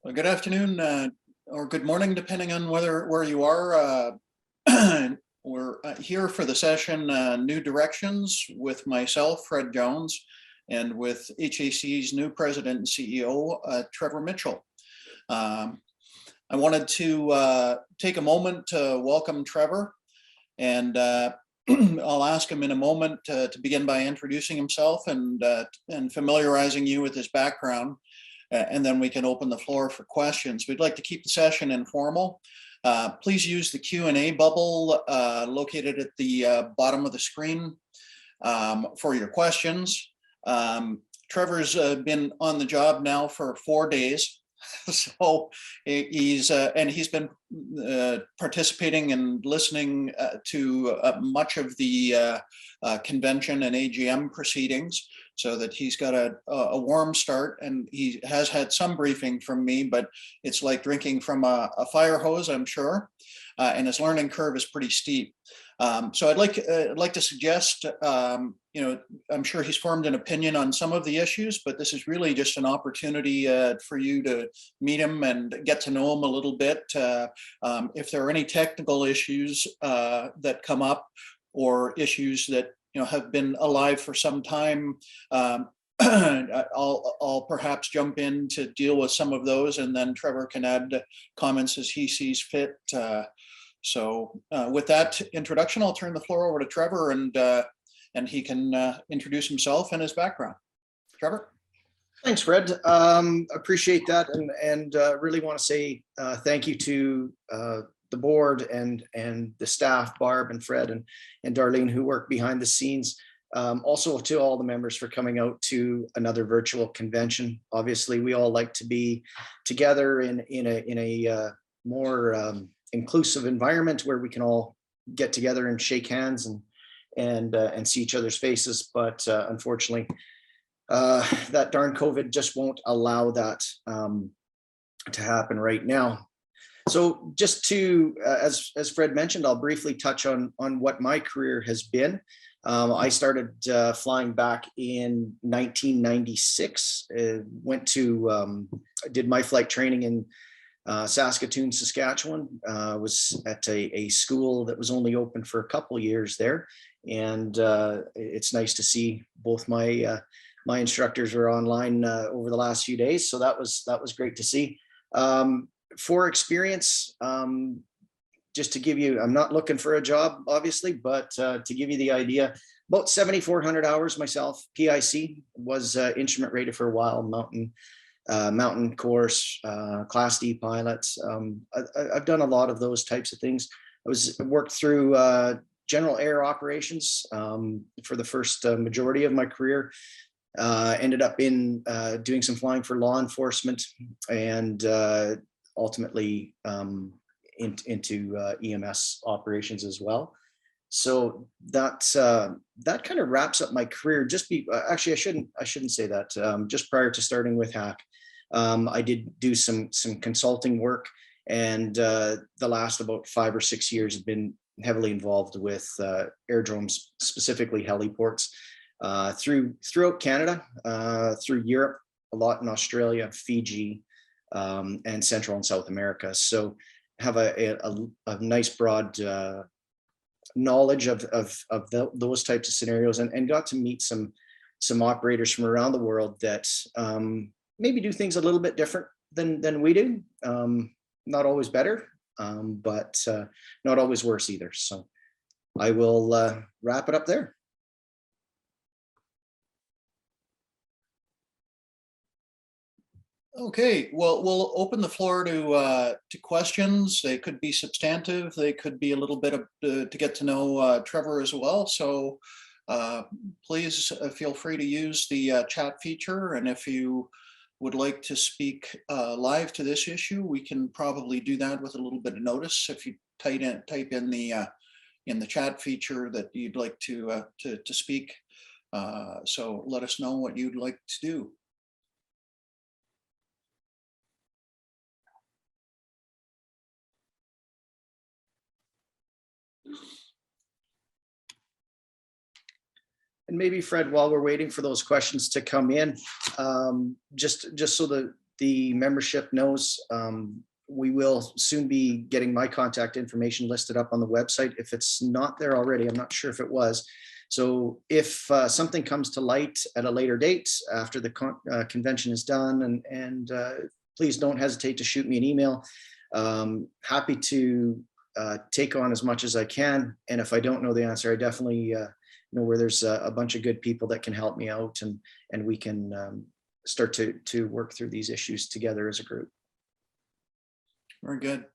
Well, good afternoon or good morning, depending on where you are. We're here for the session New Directions with myself, Fred Jones, and with HAC's new president and CEO, Trevor Mitchell. I wanted to take a moment to welcome Trevor, and I'll ask him in a moment to begin by introducing himself and familiarizing you with his background. And then we can open the floor for questions. We'd like to keep the session informal. Please use the Q&A bubble located at the bottom of the screen for your questions. Trevor's been on the job now for 4 days. So he's been participating and listening to much of the convention and AGM proceedings, so that he's got a warm start, and he has had some briefing from me, but it's like drinking from a fire hose, I'm sure, and his learning curve is pretty steep. So I'd like to suggest, I'm sure he's formed an opinion on some of the issues, but this is really just an opportunity for you to meet him and get to know him a little bit. If there are any technical issues that come up, or issues that have been alive for some time, I'll perhaps jump in to deal with some of those, and then Trevor can add comments as he sees fit. So with that introduction, I'll turn the floor over to Trevor, and he can introduce himself and his background. Trevor? Thanks, Fred. Appreciate that, and really want to say thank you to the board and the staff, Barb and Fred and Darlene, who work behind the scenes. Also to all the members for coming out to another virtual convention. Obviously, we all like to be together in a more inclusive environment where we can all get together and shake hands and see each other's faces. But unfortunately, that darn COVID just won't allow that to happen right now. So just to, as Fred mentioned, I'll briefly touch on what my career has been. I started flying back in 1996, did my flight training in Saskatoon, Saskatchewan. Was at a school that was only open for a couple years there. And it's nice to see both my instructors were online over the last few days. So that was great to see. For experience, just to give you, I'm not looking for a job, obviously, but to give you the idea, about 7,400 hours myself. PIC, was instrument rated for a while, mountain course, Class D pilots. I've done a lot of those types of things. I worked through general air operations for the first majority of my career. Ended up in doing some flying for law enforcement, and ultimately into EMS operations as well. So that kind of wraps up my career. Actually, I shouldn't say that. Just prior to starting with HAC, I did do some consulting work, and the last about 5 or 6 years have been heavily involved with aerodromes, specifically heliports, throughout Canada, through Europe, a lot in Australia, Fiji, and Central and South America. So have a nice broad knowledge of those types of scenarios, and got to meet some operators from around the world that maybe do things a little bit different than we do. Not always better, but not always worse either. So I will wrap it up there. Okay, well, we'll open the floor to questions. They could be substantive. They could be a little bit of to get to know Trevor as well. So please feel free to use the chat feature. And if you would like to speak live to this issue, we can probably do that with a little bit of notice. If you type in the chat feature that you'd like to speak. So let us know what you'd like to do. And maybe, Fred, while we're waiting for those questions to come in, just so the membership knows, we will soon be getting my contact information listed up on the website. If it's not there already, I'm not sure if it was. So if something comes to light at a later date after the convention is done, and please don't hesitate to shoot me an email. Happy to take on as much as I can. And if I don't know the answer, I definitely know where there's a bunch of good people that can help me out, and we can start to work through these issues together as a group. Very good.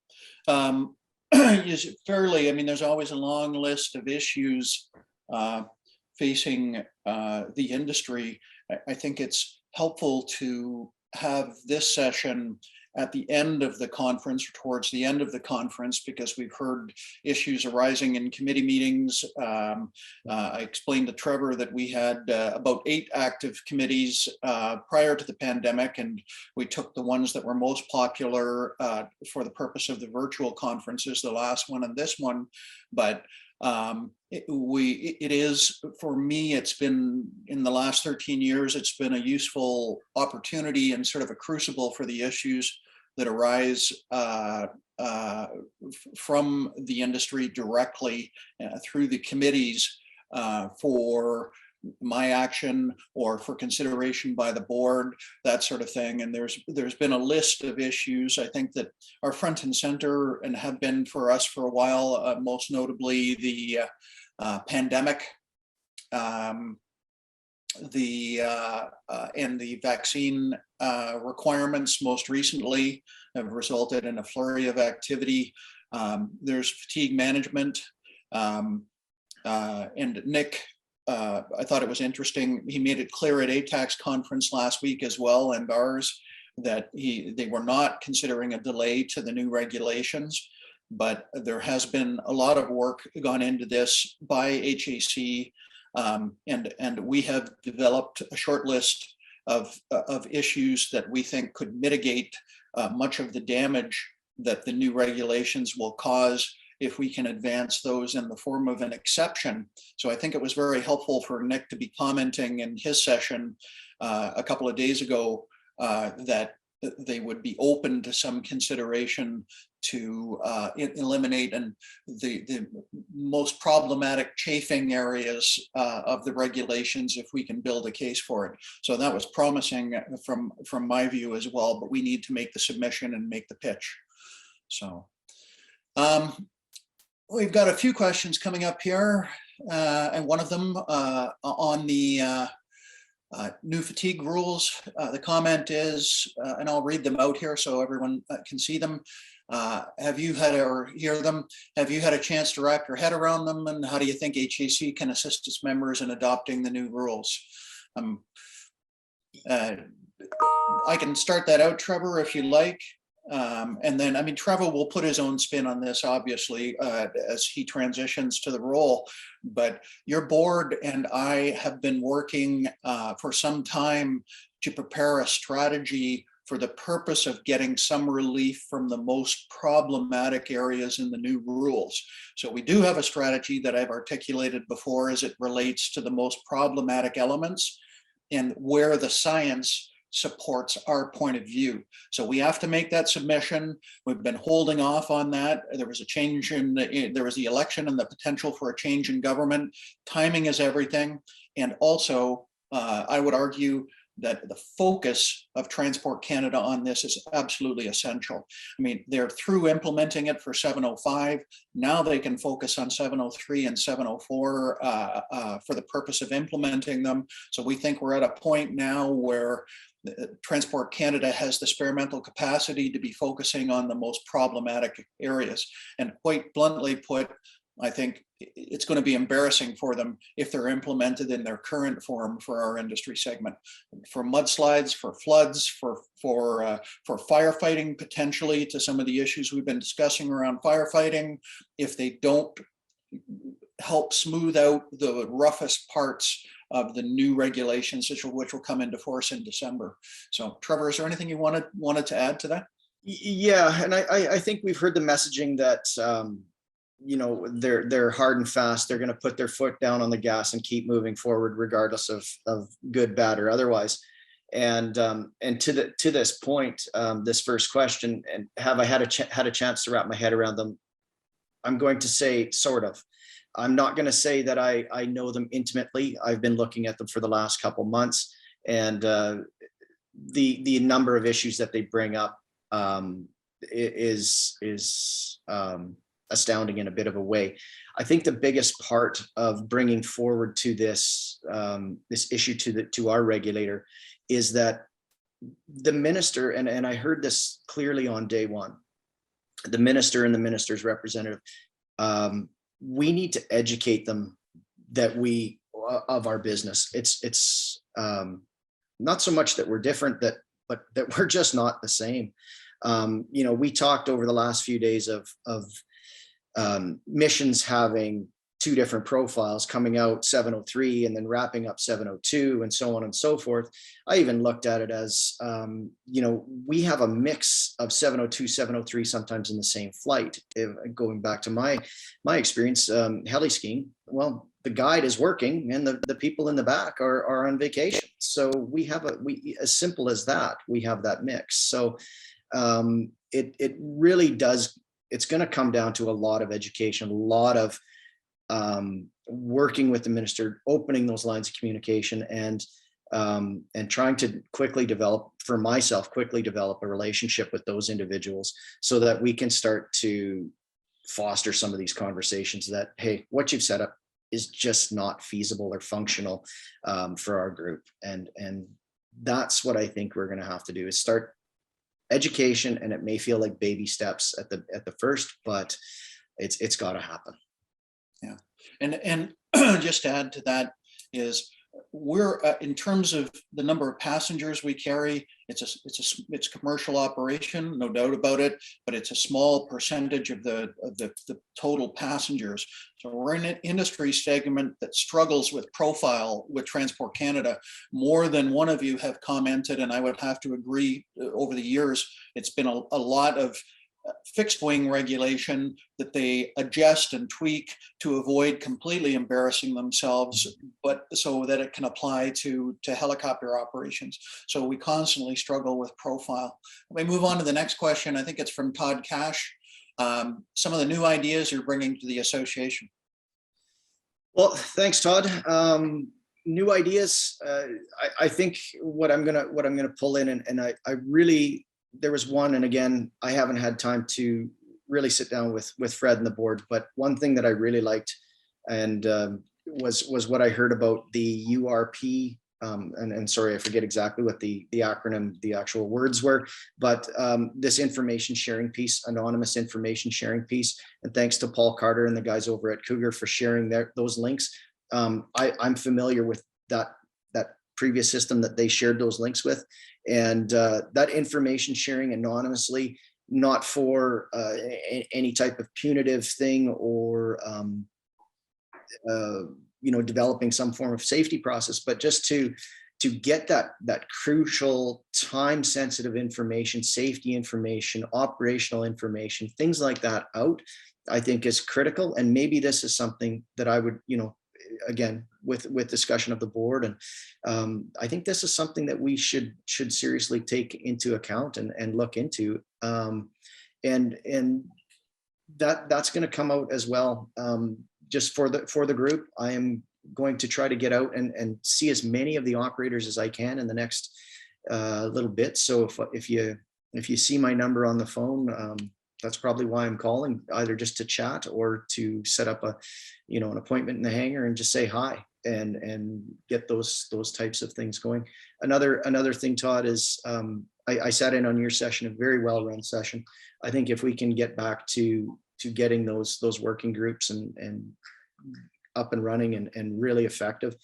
Fairly, I mean, there's always a long list of issues facing the industry. I think it's helpful to have this session at the end of the conference, or towards the end of the conference, because we've heard issues arising in committee meetings. I explained to Trevor that we had about 8 active committees prior to the pandemic, and we took the ones that were most popular for the purpose of the virtual conferences, the last one and this one. But it is, for me, it's been, in the last 13 years, it's been a useful opportunity and sort of a crucible for the issues that arise from the industry directly through the committees for my action or for consideration by the board, that sort of thing. And there's been a list of issues, I think, that are front and center and have been for us for a while, most notably the pandemic, and the vaccine requirements most recently have resulted in a flurry of activity. There's fatigue management, and Nick, I thought it was interesting. He made it clear at HAC's conference last week as well, and ours, that they were not considering a delay to the new regulations, but there has been a lot of work gone into this by HAC, and we have developed a short list of issues that we think could mitigate much of the damage that the new regulations will cause if we can advance those in the form of an exception. So I think it was very helpful for Nick to be commenting in his session a couple of days ago that they would be open to some consideration to eliminate the most problematic chafing areas of the regulations if we can build a case for it. So that was promising from my view as well, but we need to make the submission and make the pitch. So we've got a few questions coming up here, and one of them on the new fatigue rules. The comment is, and I'll read them out here so everyone can see them. Have you had, or hear them? Have you had a chance to wrap your head around them? And how do you think HAC can assist its members in adopting the new rules? I can start that out, Trevor, if you like. And then, I mean, Trevor will put his own spin on this, obviously, as he transitions to the role. But your board and I have been working for some time to prepare a strategy for the purpose of getting some relief from the most problematic areas in the new rules. So we do have a strategy that I've articulated before as it relates to the most problematic elements and where the science supports our point of view. So we have to make that submission. We've been holding off on that. There was a change there was the election and the potential for a change in government. Timing is everything. And also, I would argue that the focus of Transport Canada on this is absolutely essential. I mean, they're through implementing it for 705. Now they can focus on 703 and 704 for the purpose of implementing them. So we think we're at a point now where Transport Canada has the spare mental capacity to be focusing on the most problematic areas. And quite bluntly put, I think it's going to be embarrassing for them if they're implemented in their current form for our industry segment. For mudslides, for floods, for firefighting, potentially, to some of the issues we've been discussing around firefighting, if they don't help smooth out the roughest parts of the new regulations, which will come into force in December. So, Trevor, is there anything you wanted to add to that? Yeah, and I think we've heard the messaging that you know, they're hard and fast. They're going to put their foot down on the gas and keep moving forward, regardless of good, bad, or otherwise. And to this point, this first question, and have I had a chance to wrap my head around them? I'm going to say sort of. I'm not going to say that I know them intimately. I've been looking at them for the last couple months, and the number of issues that they bring up is astounding in a bit of a way. I think the biggest part of bringing forward to this this issue to our regulator is that the minister, and I heard this clearly on day one, the minister and the minister's representative, we need to educate them that we of our business. It's not so much that we're different, but that we're just not the same. We talked over the last few days of missions having two different profiles, coming out 703 and then wrapping up 702 and so on and so forth. I even looked at it as, we have a mix of 702, 703 sometimes in the same flight. Going back to my experience, heli skiing, well, the guide is working and the people in the back are on vacation. So we as simple as that, we have that mix. So it really does, it's going to come down to a lot of education, a lot of working with the minister, opening those lines of communication, and trying to quickly develop a relationship with those individuals so that we can start to foster some of these conversations that, hey, what you've set up is just not feasible or functional for our group. And that's what I think we're going to have to do, is start education. And it may feel like baby steps at the first, but it's got to happen. Yeah. And just to add to that is we're in terms of the number of passengers we carry, it's commercial operation, no doubt about it, but it's a small percentage of the total passengers. So we're in an industry segment that struggles with profile with Transport Canada. More than one of you have commented, and I would have to agree, over the years, it's been a lot of fixed wing regulation that they adjust and tweak to avoid completely embarrassing themselves, but so that it can apply to helicopter operations. So we constantly struggle with profile. We move on to the next question. I think it's from Todd Cash. Some of the new ideas you're bringing to the association. Well, thanks, Todd. New ideas. I think what I'm gonna pull in, and I really, there was one, and again, I haven't had time to really sit down with Fred and the board, but one thing that I really liked and was what I heard about the URP, and sorry, I forget exactly what the acronym, the actual words were, but this information sharing piece, anonymous information sharing piece. And thanks to Paul Carter and the guys over at Cougar for sharing those links. I'm familiar with that previous system that they shared those links with, and that information sharing anonymously, not for any type of punitive thing or developing some form of safety process, but just to get that crucial time sensitive information, safety information, operational information, things like that out, I think is critical. And maybe this is something that I would, again, with discussion of the board, and I think this is something that we should seriously take into account and look into, and that's going to come out as well. Just for the group, I am going to try to get out and see as many of the operators as I can in the next little bit. So if you see my number on the phone, that's probably why I'm calling, either just to chat or to set up an appointment in the hangar and just say hi and get those types of things going. Another thing, Todd, is I sat in on your session, a very well run session. I think if we can get back to getting those working groups and up and running and really effective,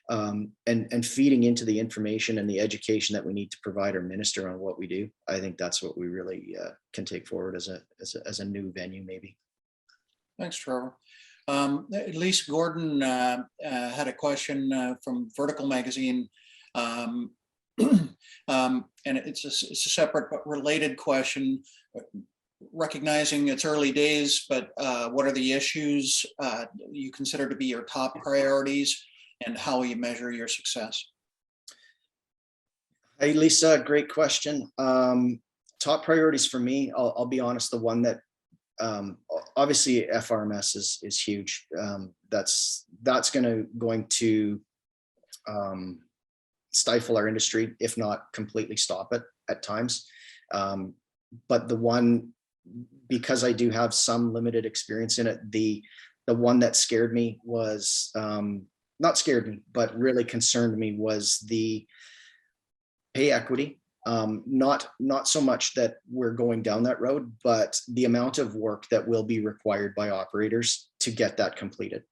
and feeding into the information and the education that we need to provide our minister on what we do, I think that's what we really can take forward as a new venue, maybe. Thanks, Trevor. Elise Gordon had a question from Vertical Magazine, and it's a separate but related question. Recognizing it's early days, but what are the issues you consider to be your top priorities, and how will you measure your success? Hey, Lisa, great question. Top priorities for me, I'll be honest, the one that obviously FRMS is huge. That's going to stifle our industry, if not completely stop it at times. But the one, because I do have some limited experience in it, the one that scared me was, not scared me, but really concerned me, was the pay equity. Not so much that we're going down that road, but the amount of work that will be required by operators to get that completed.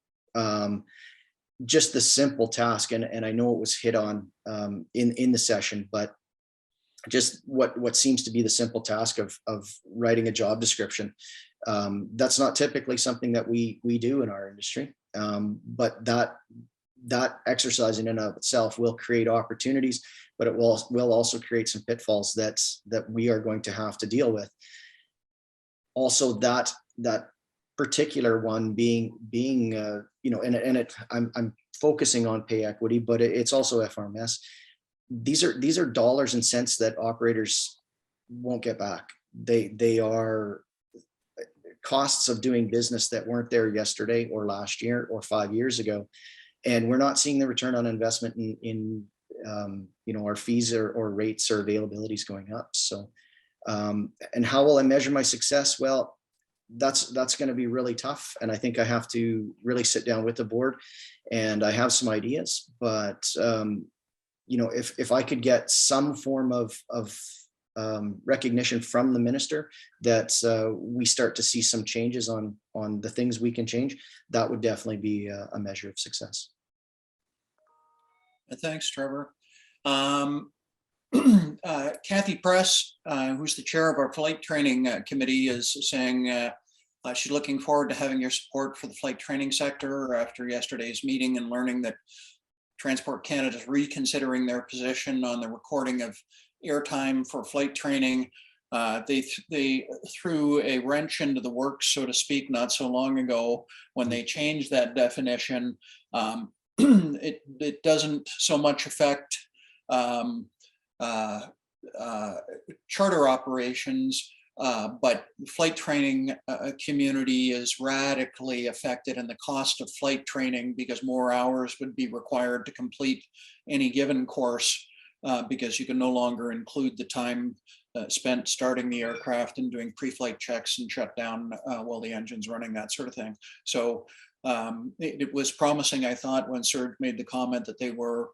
Just the simple task, and I know it was hit on in the session, but just what seems to be the simple task of writing a job description. That's not typically something that we do in our industry, but that exercise in and of itself will create opportunities, but it will also create some pitfalls that we are going to have to deal with. Also, that particular one being I'm focusing on pay equity, but it's also FRMS. These are dollars and cents that operators won't get back. They are costs of doing business that weren't there yesterday or last year or 5 years ago, and we're not seeing the return on investment in our fees or rates or availabilities going up. So and how will I measure my success? Well, that's going to be really tough, and I think I have to really sit down with the board, and I have some ideas, but if I could get some form of recognition from the minister that we start to see some changes on the things we can change, that would definitely be a measure of success. Thanks, Trevor. Kathy Press, who's the chair of our flight training committee, is saying she's looking forward to having your support for the flight training sector after yesterday's meeting and learning that Transport Canada is reconsidering their position on the recording of airtime for flight training. They threw a wrench into the works, so to speak, not so long ago when they changed that definition. It doesn't so much affect charter operations, but the flight training community is radically affected in the cost of flight training because more hours would be required to complete any given course because you can no longer include the time spent starting the aircraft and doing pre-flight checks and shut down while the engine's running, that sort of thing. So it was promising, I thought, when Serge made the comment that they were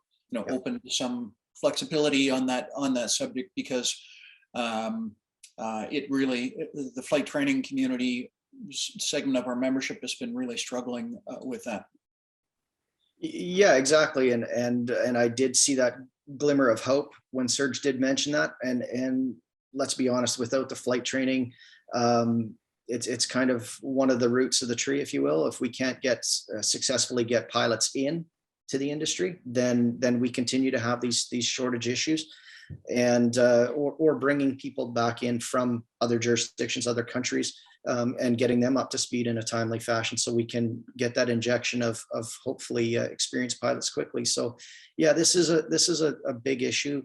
open to some flexibility on that subject, because it really, the flight training community segment of our membership has been really struggling with that. Yeah, exactly. And I did see that glimmer of hope when Serge did mention that. And let's be honest, without the flight training, it's kind of one of the roots of the tree, if you will. If we can't successfully get pilots in to the industry, then we continue to have these shortage issues, and or bringing people back in from other jurisdictions, other countries, and getting them up to speed in a timely fashion, so we can get that injection of hopefully experienced pilots quickly. So yeah, this is a big issue,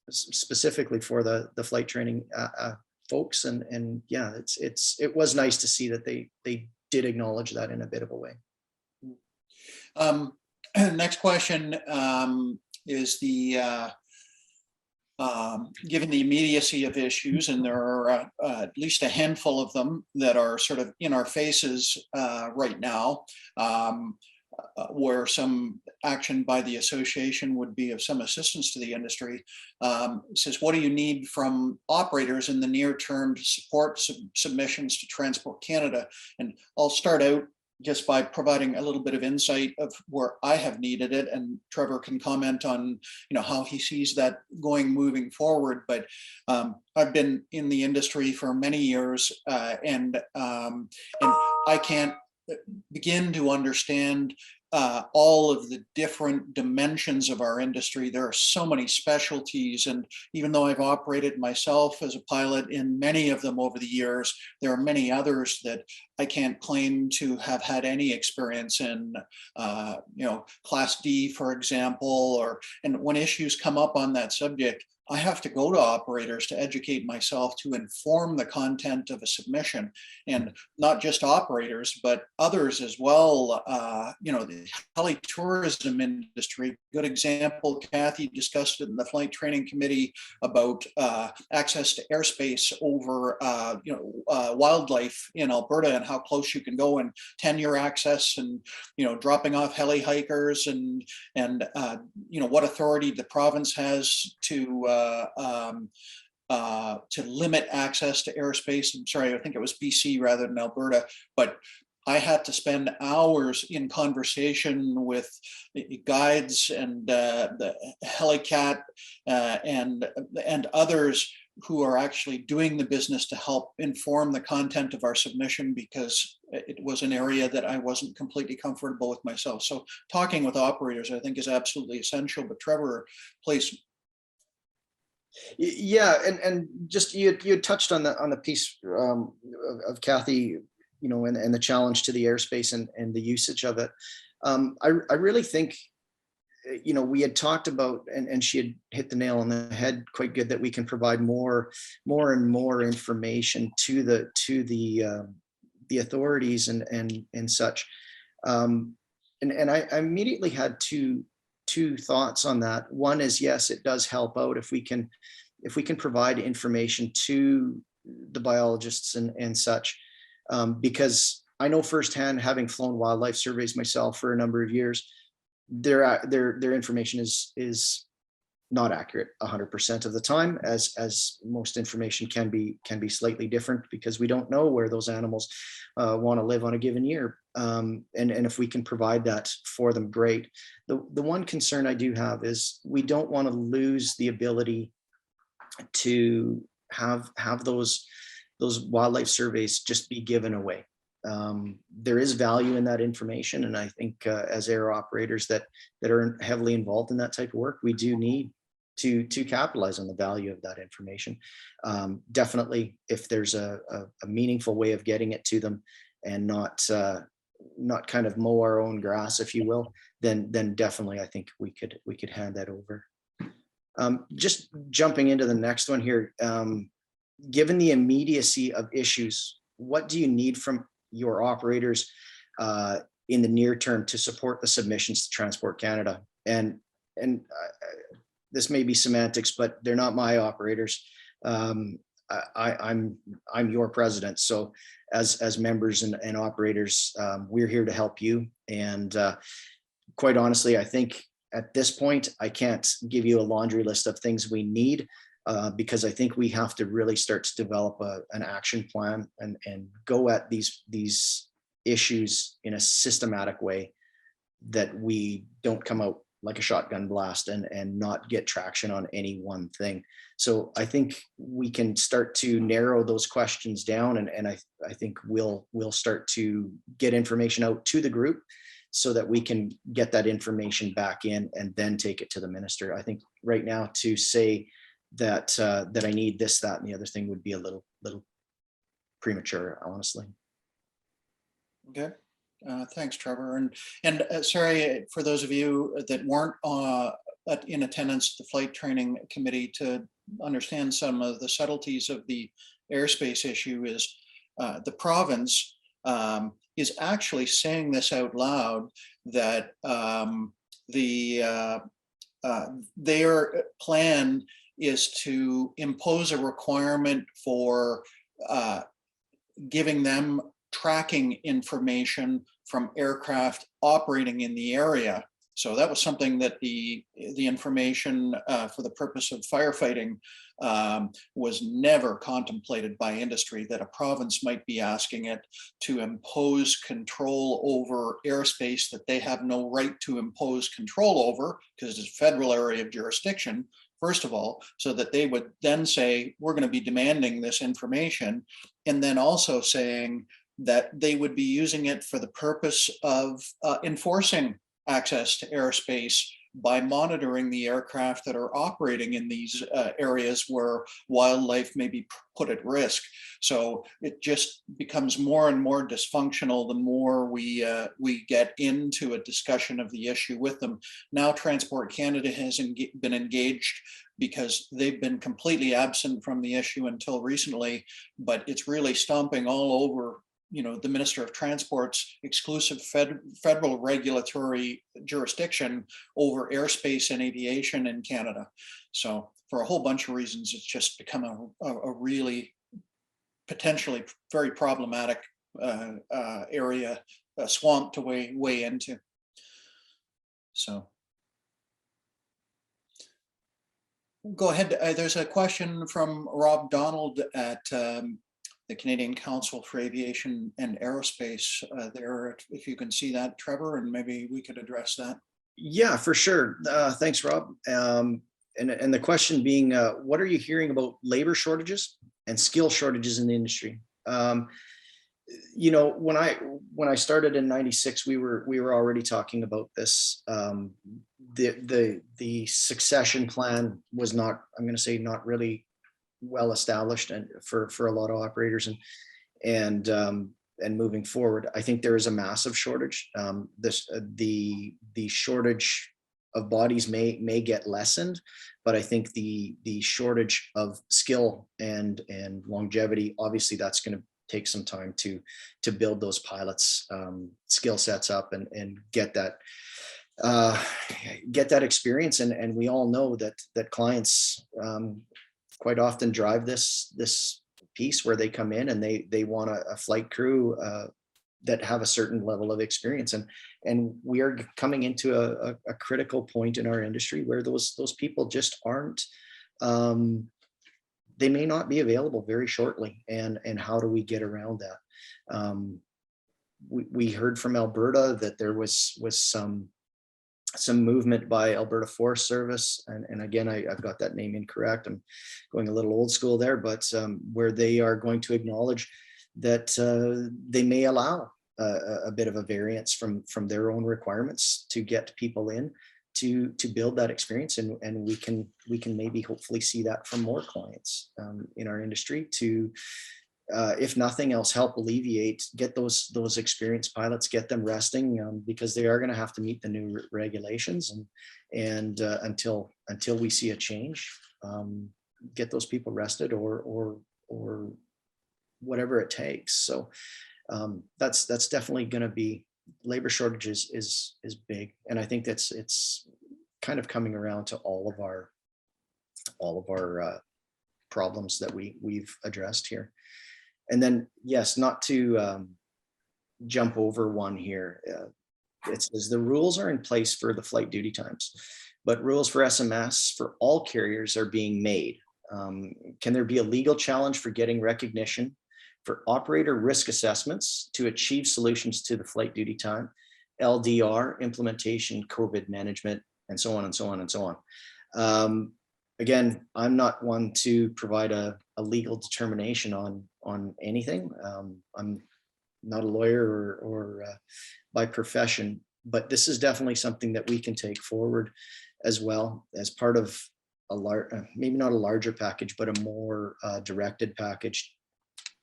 specifically for the flight training folks, and yeah, it was nice to see that they did acknowledge that in a bit of a way. Next question is given the immediacy of issues, and there are at least a handful of them that are sort of in our faces right now, where some action by the association would be of some assistance to the industry. Says, what do you need from operators in the near term to support submissions to Transport Canada? And I'll start out just by providing a little bit of insight of where I have needed it, and Trevor can comment on how he sees that moving forward. But I've been in the industry for many years, and I can't begin to understand all of the different dimensions of our industry. There are so many specialties, and even though I've operated myself as a pilot in many of them over the years, there are many others that I can't claim to have had any experience in, Class D, for example, and when issues come up on that subject, I have to go to operators to educate myself to inform the content of a submission, and not just operators, but others as well. The heli tourism industry, good example, Kathy discussed it in the flight training committee about access to airspace over, wildlife in Alberta and how close you can go, and tenure access, and, dropping off heli hikers, and what authority the province has to limit access to airspace. I'm sorry, I think it was BC rather than Alberta, but I had to spend hours in conversation with guides and the Helicat and others who are actually doing the business to help inform the content of our submission, because it was an area that I wasn't completely comfortable with myself. So talking with operators, I think, is absolutely essential. But Trevor, please. Yeah, and just you touched on the piece of Kathy, and the challenge to the airspace and the usage of it. I really think, we had talked about, and she had hit the nail on the head quite good, that we can provide more and more information to the authorities and such. And I immediately had two thoughts on that. One is, yes, it does help out if we can provide information to the biologists and such, because I know firsthand, having flown wildlife surveys myself for a number of years, their information is not accurate 100% of the time, as most information can be slightly different, because we don't know where those animals want to live on a given year. And if we can provide that for them, great. The one concern I do have is we don't want to lose the ability to have those wildlife surveys just be given away. There is value in that information, and I think as air operators that are heavily involved in that type of work, we do need to capitalize on the value of that information. Definitely, if there's a meaningful way of getting it to them, and not kind of mow our own grass, if you will, then definitely I think we could hand that over. Just jumping into the next one here, given the immediacy of issues, what do you need from your operators in the near term to support the submissions to Transport Canada? And this may be semantics, but they're not my operators. I'm your president. So as members and operators, we're here to help you. And quite honestly, I think at this point, I can't give you a laundry list of things we need, because I think we have to really start to develop an action plan and go at these issues in a systematic way, that we don't come out like a shotgun blast and not get traction on any one thing. So I think we can start to narrow those questions down, and I think we'll start to get information out to the group, so that we can get that information back in and then take it to the minister. I think right now to say that I need this, that, and the other thing would be a little premature, honestly. Okay. Thanks, Trevor. And sorry for those of you that weren't in attendance at the flight training committee, to understand some of the subtleties of the airspace issue is the province is actually saying this out loud, that their plan is to impose a requirement for giving them tracking information from aircraft operating in the area. So that was something that the information for the purpose of firefighting was never contemplated by industry, that a province might be asking it to impose control over airspace that they have no right to impose control over, because it's a federal area of jurisdiction, first of all, so that they would then say, we're going to be demanding this information, and then also saying that they would be using it for the purpose of enforcing access to airspace by monitoring the aircraft that are operating in these areas where wildlife may be put at risk. So it just becomes more and more dysfunctional the more we get into a discussion of the issue with them. Now Transport Canada has been engaged because they've been completely absent from the issue until recently, but it's really stomping all over the Minister of Transport's exclusive federal regulatory jurisdiction over airspace and aviation in Canada. So for a whole bunch of reasons, it's just become a really potentially very problematic area, a swamp to way into. So go ahead. There's a question from Rob Donald at the Canadian Council for Aviation and Aerospace there, if you can see that, Trevor, and maybe we could address that. Yeah, for sure. Thanks, Rob. And the question being, what are you hearing about labor shortages and skill shortages in the industry? When I started in '96, we were already talking about this. The succession plan was not, I'm going to say, not really well established and for a lot of operators, and moving forward, I think there is a massive shortage. The shortage of bodies may get lessened, but I think the shortage of skill and longevity, obviously that's going to take some time to build those pilots skill sets up and get that experience. And we all know that clients quite often drive this piece where they come in and they want a flight crew that have a certain level of experience, and we are coming into a critical point in our industry where those people just aren't, they may not be available very shortly, and how do we get around that? We heard from Alberta that there was some movement by Alberta Forest Service, and again, I've got that name incorrect. I'm going a little old school there, but where they are going to acknowledge that they may allow a bit of a variance from their own requirements to get people in to build that experience, and we can maybe hopefully see that from more clients in our industry to, if nothing else, help alleviate, get those experienced pilots, get them resting, because they are going to have to meet the new regulations, and until we see a change, get those people rested or whatever it takes. So that's definitely going to be, labor shortages is big, and I think it's kind of coming around to all of our problems that we've addressed here. And then, yes, not to jump over one here. It says the rules are in place for the flight duty times, but rules for SMS for all carriers are being made. Can there be a legal challenge for getting recognition for operator risk assessments to achieve solutions to the flight duty time, LDR implementation, COVID management, and so on and so on and so on? Again, I'm not one to provide a legal determination on anything. I'm not a lawyer or by profession, but this is definitely something that we can take forward as well as part of a maybe not a larger package, but a more directed package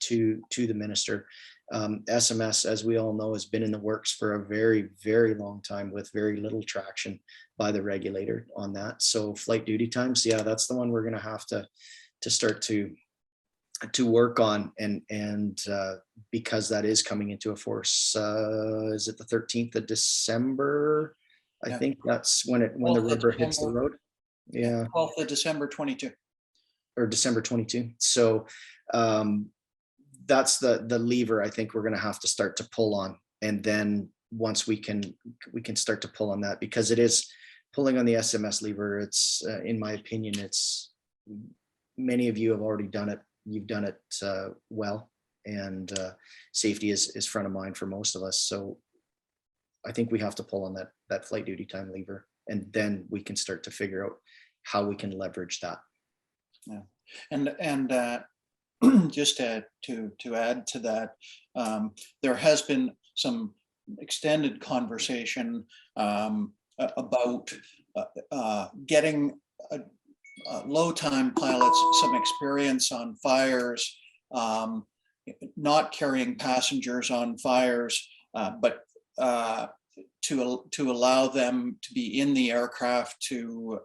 to the minister. SMS, as we all know, has been in the works for a very, very long time with very little traction by the regulator on that. So flight duty times, yeah, that's the one we're going to have to start to work on, and because that is coming into a force. Is it the 13th of December? I think that's when the rubber hits the road. Yeah, 12th of December 22. Or December 22. So that's the lever I think we're going to have to start to pull on, and then once we can start to pull on that, because it is pulling on the SMS lever. It's in my opinion, it's, many of you have already done it. You've done it well, and safety is front of mind for most of us. So I think we have to pull on that flight duty time lever, and then we can start to figure out how we can leverage that. Yeah, and just to add to that, there has been some extended conversation about getting low time pilots some experience on fires, not carrying passengers on fires, but to allow them to be in the aircraft to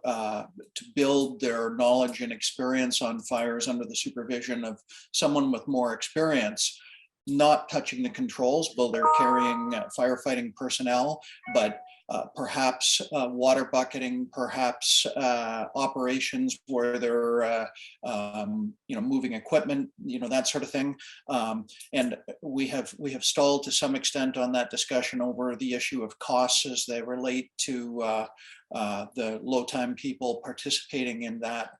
build their knowledge and experience on fires under the supervision of someone with more experience, not touching the controls while they're carrying firefighting personnel, but perhaps water bucketing, perhaps operations where they're moving equipment, that sort of thing. And we have stalled to some extent on that discussion over the issue of costs as they relate to the low time people participating in that.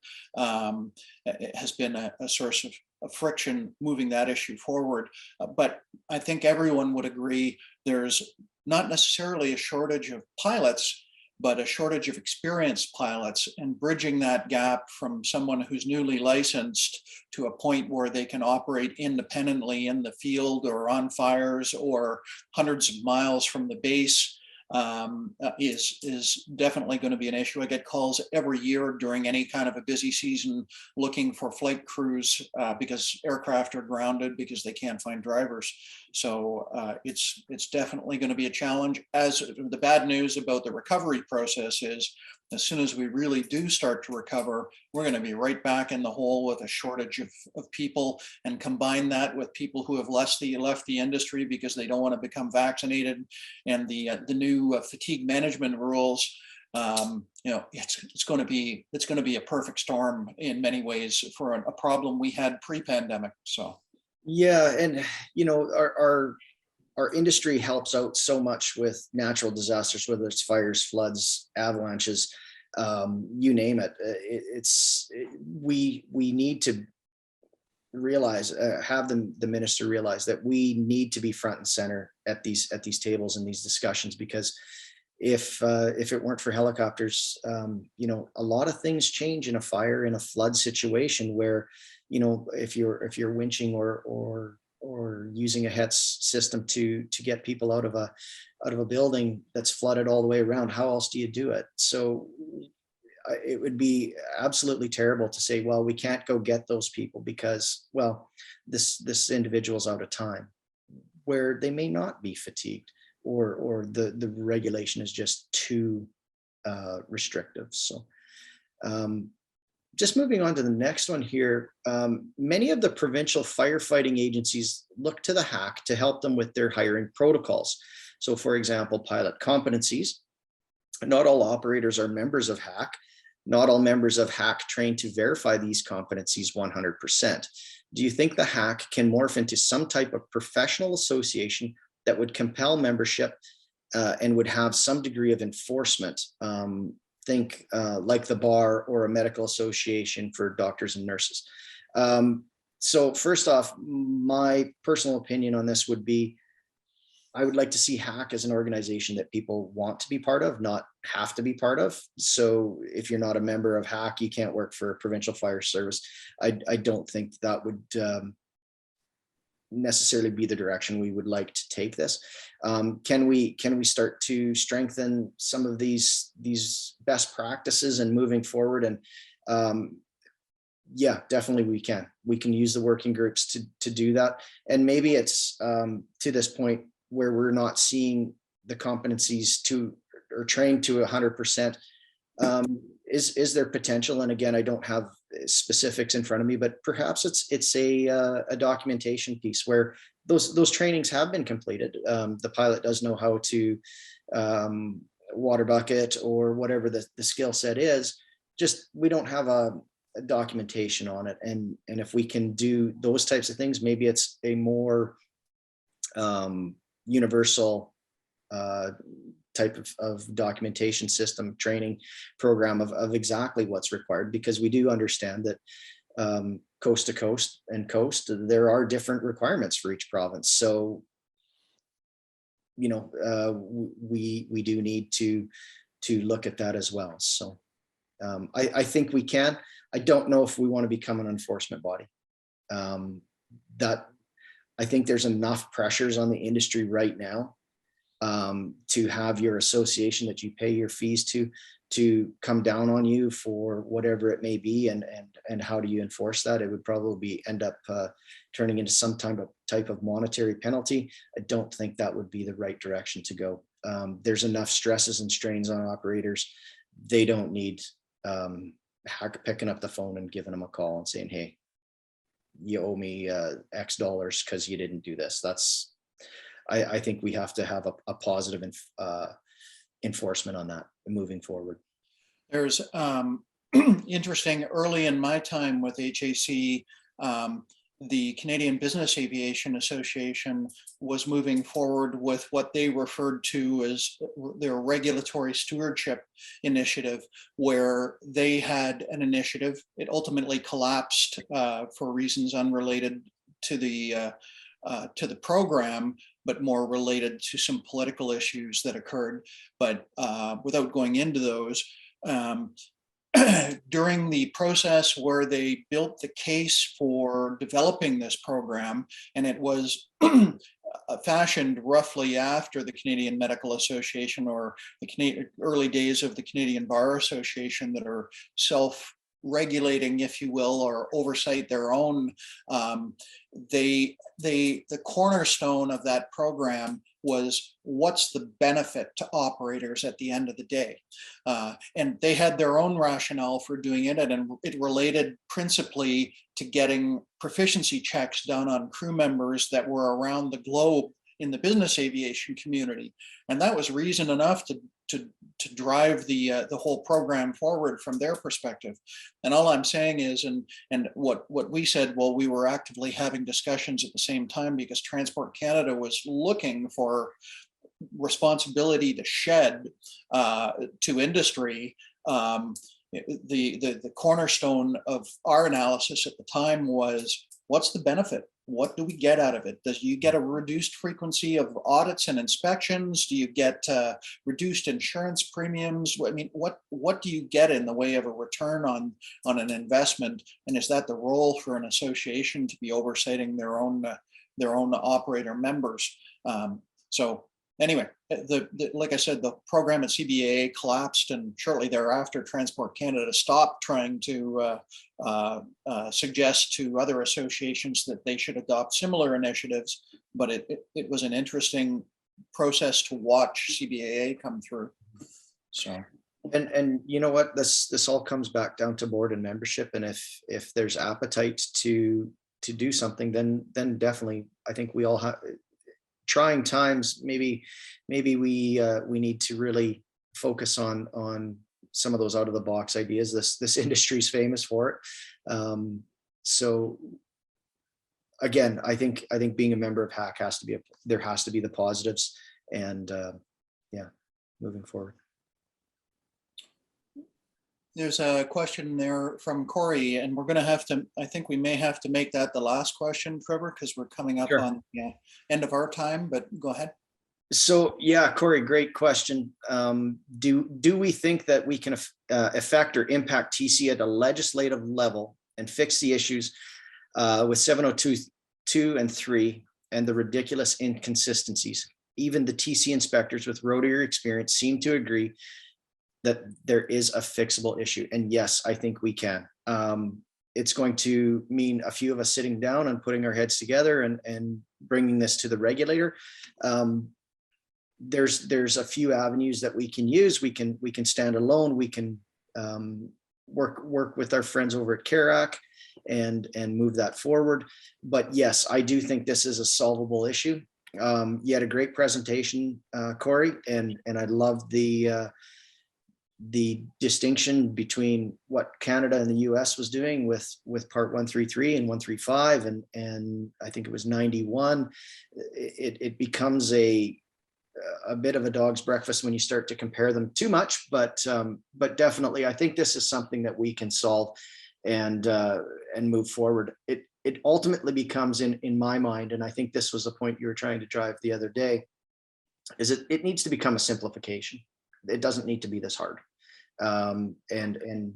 It has been a source of friction moving that issue forward. But I think everyone would agree there's not necessarily a shortage of pilots, but a shortage of experienced pilots, and bridging that gap from someone who's newly licensed to a point where they can operate independently in the field or on fires or hundreds of miles from the base is definitely going to be an issue. I get calls every year during any kind of a busy season looking for flight crews because aircraft are grounded because they can't find drivers. So it's definitely going to be a challenge. As the bad news about the recovery process is, as soon as we really do start to recover, we're going to be right back in the hole with a shortage of people, and combine that with people who have left the industry because they don't want to become vaccinated, and the new fatigue management rules. It's going to be a perfect storm in many ways for a problem we had pre-pandemic. So yeah, and our industry helps out so much with natural disasters, whether it's fires, floods, avalanches, you name it. We need to realize, have the minister realize that we need to be front and center at these tables and these discussions, because if it weren't for helicopters, a lot of things change in a fire, in a flood situation, where if you're winching or using a HAC system to get people out of a building that's flooded all the way around, how else do you do it? So it would be absolutely terrible to say, well, we can't go get those people because, well, this individual's out of time, where they may not be fatigued, or the regulation is just too restrictive. So just moving on to the next one here, many of the provincial firefighting agencies look to the HAC to help them with their hiring protocols. So for example, pilot competencies. Not all operators are members of HAC. Not all members of HAC train to verify these competencies 100%. Do you think the HAC can morph into some type of professional association that would compel membership and would have some degree of enforcement? Think like the bar or a medical association for doctors and nurses. So first off, my personal opinion on this would be, I would like to see HAC as an organization that people want to be part of, not have to be part of. So if you're not a member of HAC, you can't work for Provincial Fire Service. I don't think that would necessarily be the direction we would like to take this. Can we start to strengthen some of these best practices and moving forward? And yeah, definitely we can use the working groups to do that. And maybe it's to this point where we're not seeing the competencies or trained to 100%. Is there potential? And again, I don't have specifics in front of me, but perhaps it's a documentation piece where those trainings have been completed. The pilot does know how to water bucket or whatever the skill set is. Just we don't have a documentation on it. And if we can do those types of things, maybe it's a more universal type of documentation system, training program of exactly what's required, because we do understand that coast to coast and coast, there are different requirements for each province. So, we do need to look at that as well. So I think we can. I don't know if we want to become an enforcement body. That I think there's enough pressures on the industry right now to have your association that you pay your fees to come down on you for whatever it may be, and how do you enforce that? It would probably end up turning into some type of monetary penalty. I don't think that would be the right direction to go. There's enough stresses and strains on operators. They don't need HAC picking up the phone and giving them a call and saying, hey, you owe me X dollars because you didn't do this. I think we have to have a positive enforcement on that moving forward. There's interesting, early in my time with HAC, the Canadian Business Aviation Association was moving forward with what they referred to as their regulatory stewardship initiative, where they had an initiative. It ultimately collapsed for reasons unrelated to the program, but more related to some political issues that occurred. But without going into those, during the process where they built the case for developing this program, and it was fashioned roughly after the Canadian Medical Association, or the early days of the Canadian Bar Association, that are self-regulating, if you will, or oversight their own. The cornerstone of that program was, what's the benefit to operators at the end of the day? And they had their own rationale for doing it, and it related principally to getting proficiency checks done on crew members that were around the globe in the business aviation community. And that was reason enough to drive the whole program forward from their perspective. And all I'm saying is, and what we said, well, we were actively having discussions at the same time, because Transport Canada was looking for responsibility to shed to industry. The cornerstone of our analysis at the time was, what's the benefit? What do we get out of it? Do you get a reduced frequency of audits and inspections? Do you get reduced insurance premiums? I mean, what do you get in the way of a return on an investment? And is that the role for an association to be oversighting their own operator members? So anyway, like I said, the program at CBAA collapsed, and shortly thereafter, Transport Canada stopped trying to suggest to other associations that they should adopt similar initiatives. But it was an interesting process to watch CBAA come through. So. And you know what, this all comes back down to board and membership. And if there's appetite to do something, then definitely, I think we all have. Trying times, maybe we need to really focus on some of those out of the box ideas. This industry is famous for it. So again, I think being a member of HAC there has to be the positives, and yeah, moving forward. There's a question there from Corey, and we're going to have to, I think we may have to make that the last question, Trevor, because we're coming up on the end of our time, but go ahead. So yeah, Corey, great question. Do we think that we can affect or impact TC at a legislative level and fix the issues with 702 and 3 and the ridiculous inconsistencies? Even the TC inspectors with rotary experience seem to agree that there is a fixable issue. And yes, I think we can. It's going to mean a few of us sitting down and putting our heads together and bringing this to the regulator. There's a few avenues that we can use. We can stand alone. We can work with our friends over at HAC and move that forward. But yes, I do think this is a solvable issue. You had a great presentation, Corey, and I love the distinction between what Canada and the US was doing with part 133 and 135, and I think it was 91. It becomes a bit of a dog's breakfast when you start to compare them too much, but definitely I think this is something that we can solve and move forward. It ultimately becomes, in my mind, and I think this was the point you were trying to drive the other day, is it needs to become a simplification. It doesn't need to be this hard. And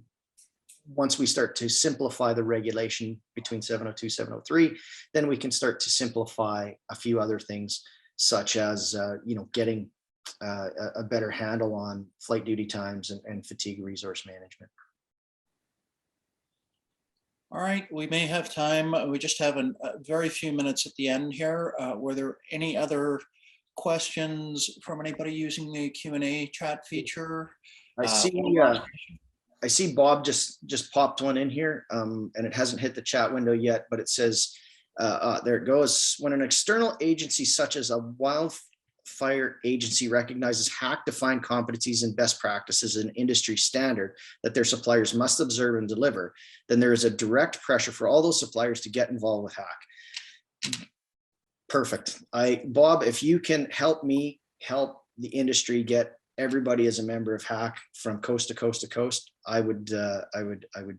once we start to simplify the regulation between 702, 703, then we can start to simplify a few other things, such as, getting a better handle on flight duty times and fatigue resource management. All right, we may have time. We just have a very few minutes at the end here. Were there any other questions from anybody using the Q&A chat feature? I see Bob just popped one in here, and it hasn't hit the chat window yet, but it says, there it goes. When an external agency such as a wildfire agency recognizes HAC defined competencies and best practices and industry standard that their suppliers must observe and deliver, then there is a direct pressure for all those suppliers to get involved with HAC. Perfect. Bob, if you can help me help the industry get everybody as a member of HAC from coast to coast to coast, I would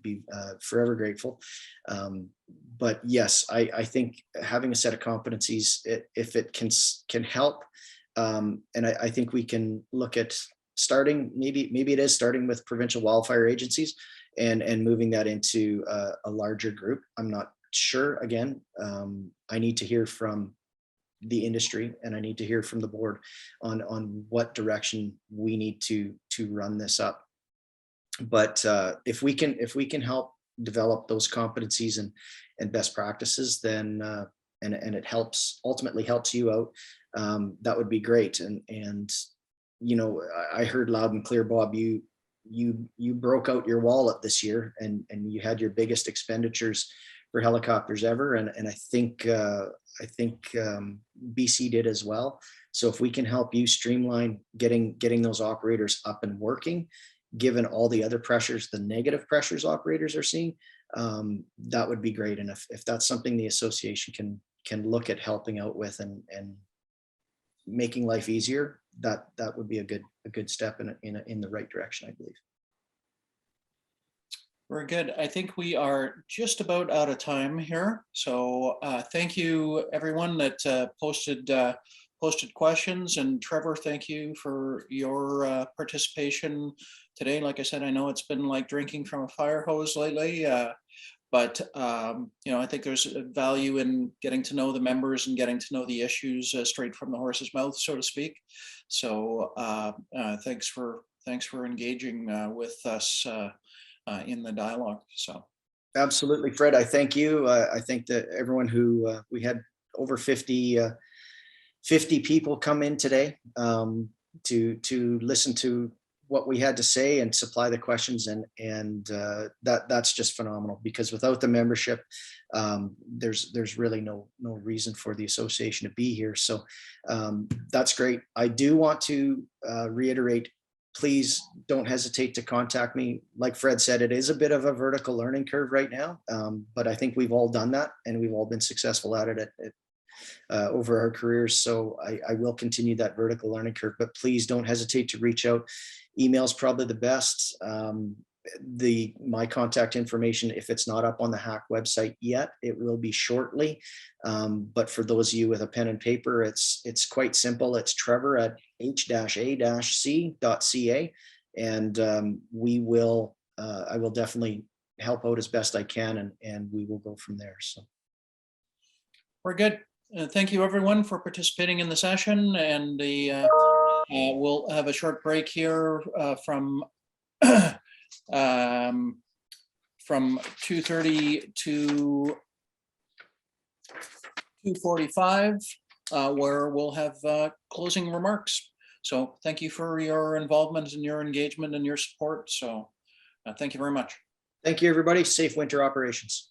be forever grateful. But yes, I think having a set of competencies, if it can help, and I think we can look at starting, maybe it is starting with provincial wildfire agencies and moving that into a larger group. I'm not sure. Again, I need to hear from the industry and I need to hear from the board on what direction we need to run this up. But if we can help develop those competencies and best practices, then and it ultimately helps you out, that would be great. And you know, I heard loud and clear, Bob, you broke out your wallet this year and you had your biggest expenditures for helicopters ever, and I think BC did as well. So if we can help you streamline getting those operators up and working, given all the other pressures, the negative pressures operators are seeing, that would be great. And if that's something the association can look at helping out with and making life easier, that would be a good step in the right direction, I believe. Very good. I think we are just about out of time here. So thank you everyone that posted questions, and Trevor, thank you for your participation today. Like I said, I know it's been like drinking from a fire hose lately, but you know, I think there's a value in getting to know the members and getting to know the issues straight from the horse's mouth, so to speak. So thanks for engaging with us in the dialogue. So absolutely, Fred, I thank you. I think that everyone who we had over 50 people come in today to listen to what we had to say and supply the questions, and that's just phenomenal, because without the membership, there's really no reason for the association to be here. So that's great. I do want to reiterate, please don't hesitate to contact me. Like Fred said, it is a bit of a vertical learning curve right now, but I think we've all done that and we've all been successful at it over our careers. So I will continue that vertical learning curve, but please don't hesitate to reach out. Email's probably the best. My contact information, if it's not up on the HAC website yet, it will be shortly. But for those of you with a pen and paper, it's quite simple. It's Trevor at h-a-c.ca, and I will definitely help out as best I can, and we will go from there. So we're good. Thank you everyone for participating in the session, and we'll have a short break here from 2:30 to 2:45, where we'll have closing remarks. So thank you for your involvement and your engagement and your support. So thank you very much. Thank you, everybody. Safe winter operations.